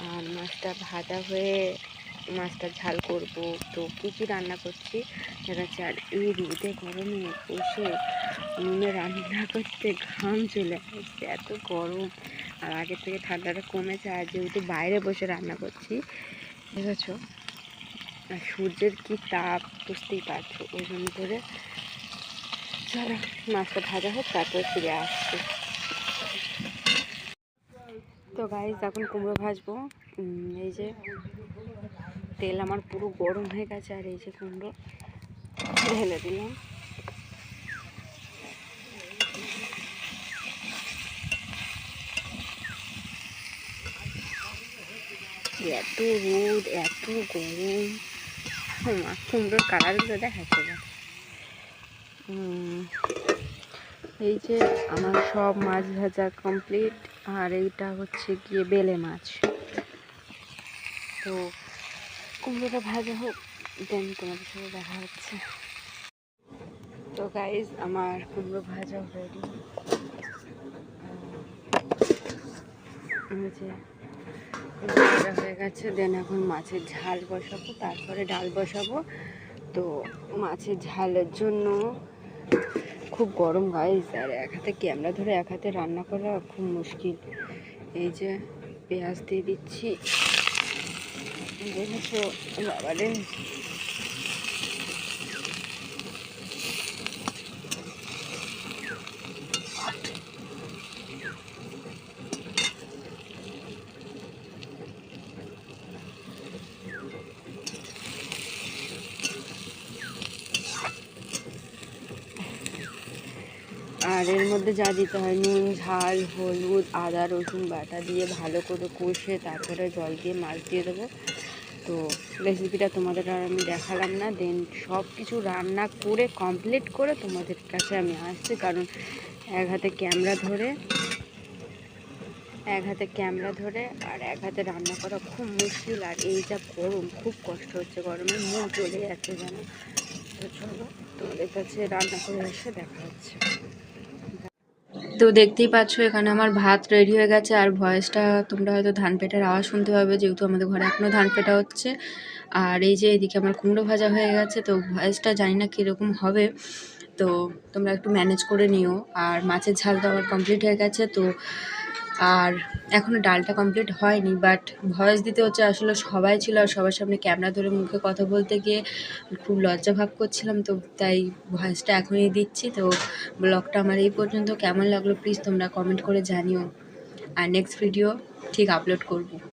আর মাছটা ভাজা হয়ে মাছটা ঝাল করব। তো কী কী রান্না করছি দেখাচ্ছি। আর এই রোদে গরমে বসে উনুনে রান্না করতে ঘাম চলে আসছে, এত গরম। আর আগের থেকে ঠান্ডাটা কমেছে, আর যেহেতু বাইরে বসে রান্না করছি দেখেছ, আর সূর্যের কি তাপ বুঝতেই পারছো। ওই জন্য করে চলো মাছটা ভাজা হোক, তারপরে ফিরে আসছি। তো গাইস এখন কুমড়ো ভাজবো। এই যে তেল আমার পুরো গরম হয়ে গেছে, আর এই যে কুমড়ো ঢেলে দিলাম। এত রোদ, এত গরম, কুমড়োর কালারগুলো দেখাচ্ছে না। এই যে আমার সব মাছ ভাজা কমপ্লিট, আর এইটা হচ্ছে গিয়ে বেলে মাছ। তো কুমড়োটা ভাজা হোক, দেন তোমাদের সাথে দেখা হচ্ছে। তো গাইজ আমার কুমড়ো ভাজা রেডি। যে ভাজা হয়ে গেছে, দেন এখন মাছের ঝাল বসাবো, তারপরে ডাল বসাবো। তো মাছের ঝালের জন্য খুব গরম গাইজ, আর এক হাতে ক্যামেরা ধরে এক হাতে রান্না করা খুব মুশকিল। এই যে পেঁয়াজ দিয়ে দিচ্ছি, দেখেছো বাবারে। আর এর মধ্যে যা দিতে হয় নুন, ঝাল, হলুদ, আদা রসুন বাটা দিয়ে ভালো করে কষে তারপরে জল দিয়ে মাছ দিয়ে দেবো। তো রেসিপিটা তোমাদের আর আমি দেখালাম না। দেন সব কিছু রান্না করে কমপ্লিট করে তোমাদের কাছে আমি আসছি, কারণ এক হাতে ক্যামেরা ধরে আর এক হাতে রান্না করা খুব মুশকিল। আর এই যা গরম, খুব কষ্ট হচ্ছে, গরমে মুখ জ্বলে যাচ্ছে যেন। তো চলো তোমাদের কাছে রান্না করে এসে দেখা হচ্ছে। তো দেখতেই পাচ্ছ এখানে আমার ভাত রেডি হয়ে গেছে, আর ভয়েসটা তোমরা হয়তো ধান পেটার আওয়াজ শুনতে পাবে, যেহেতু আমাদের ঘরে এখনও ধান পেটা হচ্ছে। আর এই যে এদিকে আমার কুমড়ো ভাজা হয়ে গেছে। তো ভয়েসটা জানি না কীরকম হবে, তো তোমরা একটু ম্যানেজ করে নিও। আর মাছের ঝালটা আমার কমপ্লিট হয়ে গেছে। তো আর এখনও ডালটা কমপ্লিট হয়নি, বাট ভয়েস দিতে হচ্ছে, আসলে সবাই ছিল আর সবার সামনে ক্যামেরা ধরে মুখে কথা বলতে গিয়ে খুব লজ্জা ভাব করছিলাম, তো তাই ভয়েসটা এখনই দিচ্ছি। তো ব্লগটা আমার এই পর্যন্ত, কেমন লাগলো প্লিজ তোমরা কমেন্ট করে জানিও। আর নেক্সট ভিডিও ঠিক আপলোড করব।